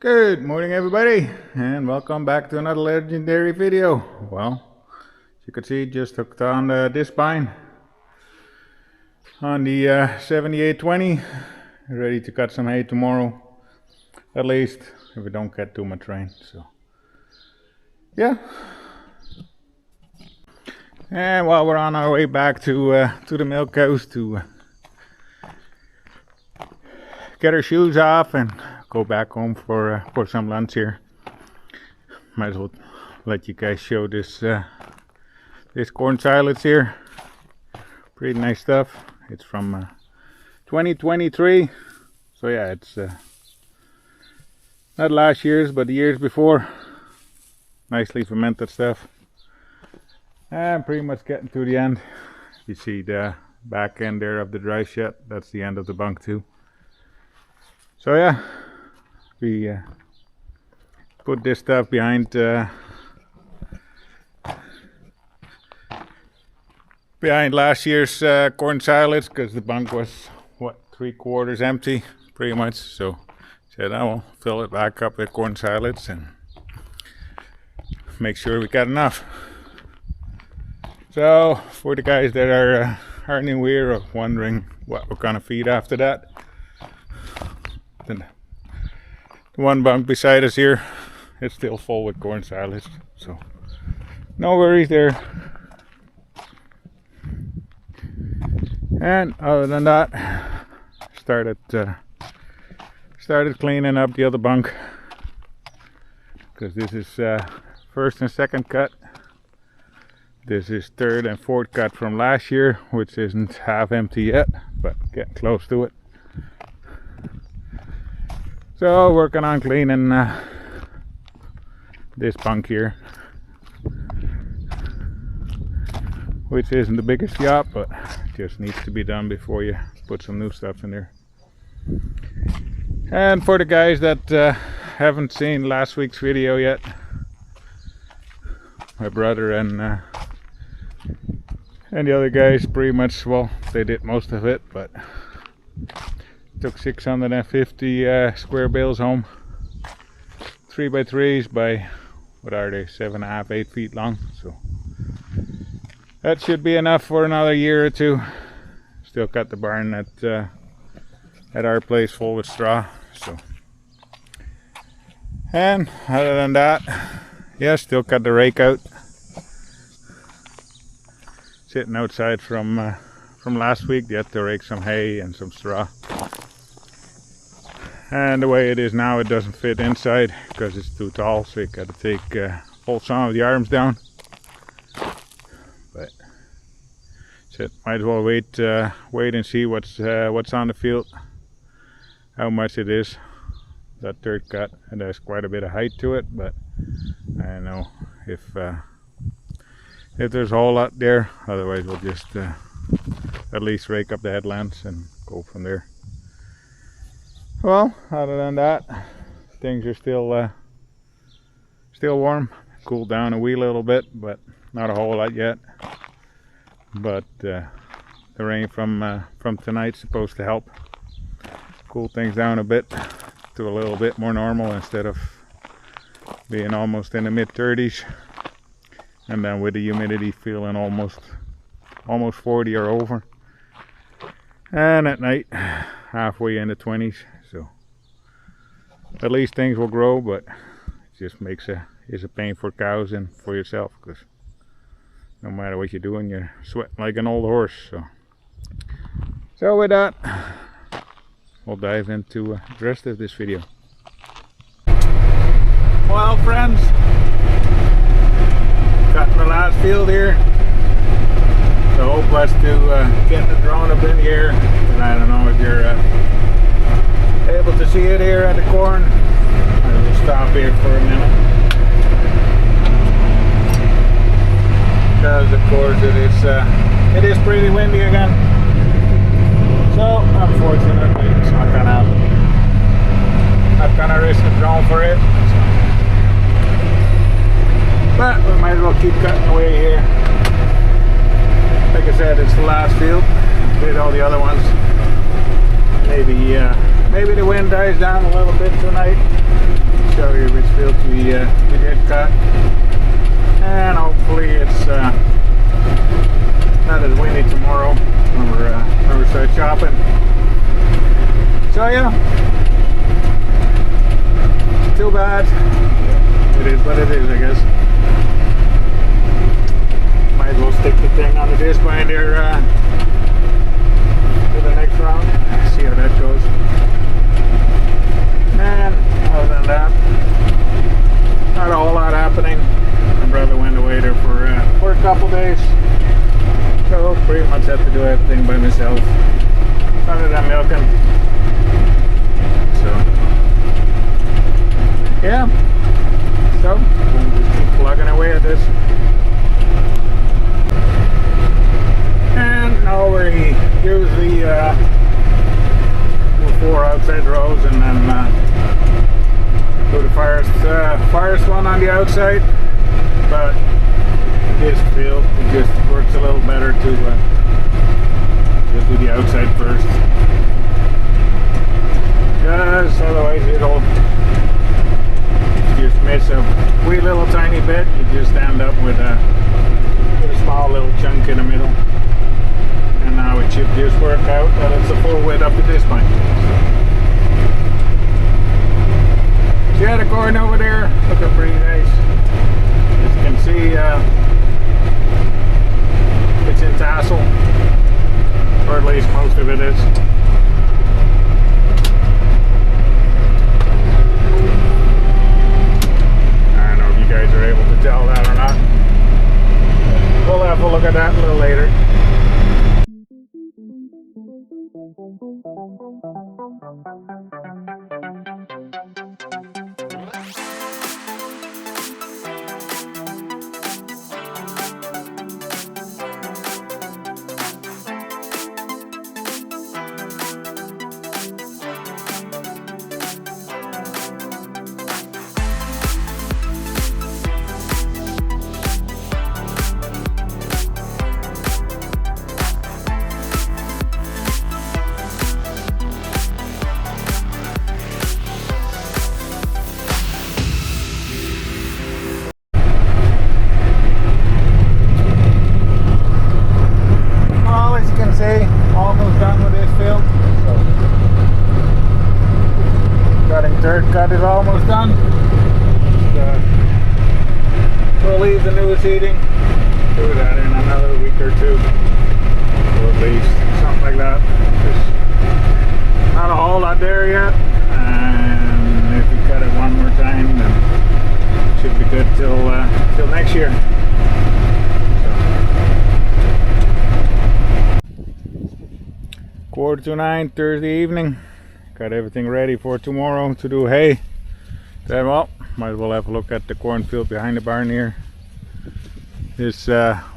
Good morning everybody, and welcome back to another legendary video. Well, as you can see, just hooked on this bind on the 7820, ready to cut some hay tomorrow, at least if we don't get too much rain. So yeah, and while we're on our way back to the milk house to get our shoes off and go back home for some lunch here, might as well let you guys show this this corn silage here. Pretty nice stuff. It's from 2023, so yeah, it's not last year's but the years before. Nicely fermented stuff, and pretty much getting to the end. You see the back end there of the dry shed, that's the end of the bunk too. So yeah, we put this stuff behind last year's corn silage, because the bunk was what, 3/4 empty pretty much. So said I will fill it back up with corn silage and make sure we got enough. So for the guys that are new here or wondering what we're gonna feed after that, the one bunk beside us here, it's still full with corn silage, so no worries there. And other than that, started cleaning up the other bunk, because this is first and second cut. This is third and fourth cut from last year, which isn't half empty yet, but getting close to it. So working on cleaning this bunk here, which isn't the biggest job, but just needs to be done before you put some new stuff in there. And for the guys that haven't seen last week's video yet, my brother and the other guys pretty much, well, they did most of it, but took 650 square bales home, 3x3s by, what are they, 7.5, 8 feet long. So that should be enough for another year or two. Still got the barn at our place full with straw. So, and other than that, yeah, still got the rake out, sitting outside from last week. They had to rake some hay and some straw. And the way it is now, it doesn't fit inside because it's too tall, so you gotta take pull some of the arms down. But said might as well wait and see what's on the field, how much it is. That third cut, and there's quite a bit of height to it, but I don't know if there's a whole lot there. Otherwise we'll just at least rake up the headlands and go from there. Well, other than that, things are still warm. Cooled down a wee little bit, but not a whole lot yet. But the rain from tonight's supposed to help cool things down a bit to a little bit more normal, instead of being almost in the mid-30s, and then with the humidity feeling almost 40 or over, and at night halfway in the 20s. So at least things will grow, but it just is a pain for cows and for yourself, because no matter what you're doing, you're sweating like an old horse. So with that, we'll dive into the rest of this video. Well, friends, cutting the last field here. So hope us to get the drone up in the air. And I don't know if you're able to see it here at the corn. I will stop here for a minute. Because of course it is pretty windy again. So unfortunately it's not gonna risk the drone for it. But we might as well keep cutting away here. Like I said, it's the last field. Did all the other ones. Maybe the wind dies down a little bit tonight. Show you which fields we did cut. And hopefully it's not as windy tomorrow when we start chopping. So yeah, too bad. It is what it is, I guess. Might as well stick the thing on the disc binder to the next round. See how that goes. And other than that, not a whole lot happening. My brother went away there for a couple days, so pretty much had to do everything by myself, other than milking. So yeah, so we'll just keep plugging away at this. And now we use the 4 outside rows and then do the first one on the outside. But this field, it just works a little better to just do the outside first, because otherwise it'll just miss a wee little tiny bit. You just end up with a small little chunk in the middle. And now it should just work out that it's the full width up to this point. So yeah, the corn over there looking pretty nice. As you can see, it's in tassel, or at least most of it is. I don't know if you guys are able to tell that or not. We'll have a look at that a little later. Dirt cut is almost done. We'll leave the new seeding, do that in another week or two, or at least something like that. There's not a whole lot there yet, and if we cut it one more time, then it should be good till next year. So. 8:45 Thursday evening. Got everything ready for tomorrow to do hay. Then, well, might as well have a look at the cornfield behind the barn here. This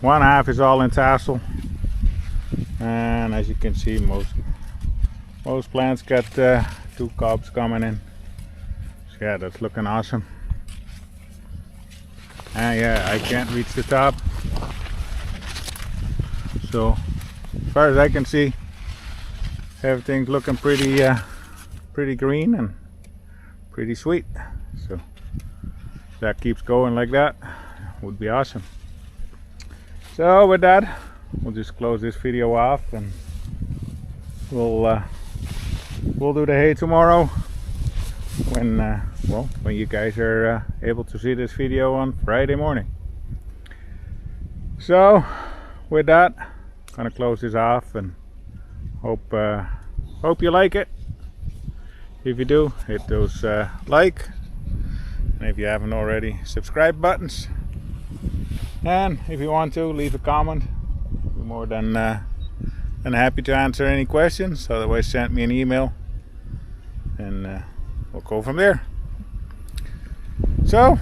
one half is all in tassel, and as you can see, most plants got 2 cobs coming in. So yeah, that's looking awesome. And yeah, I can't reach the top. So as far as I can see, everything's looking pretty green and pretty sweet. So if that keeps going like that, would be awesome. So with that, we'll just close this video off, and we'll do the hay tomorrow when when you guys are able to see this video on Friday morning. So with that, I'm gonna close this off, and hope you like it. If you do, hit those like, and if you haven't already, subscribe buttons. And if you want to, leave a comment. Be more than happy to answer any questions. Otherwise, send me an email, and we'll go from there. So,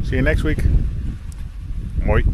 see you next week. Bye.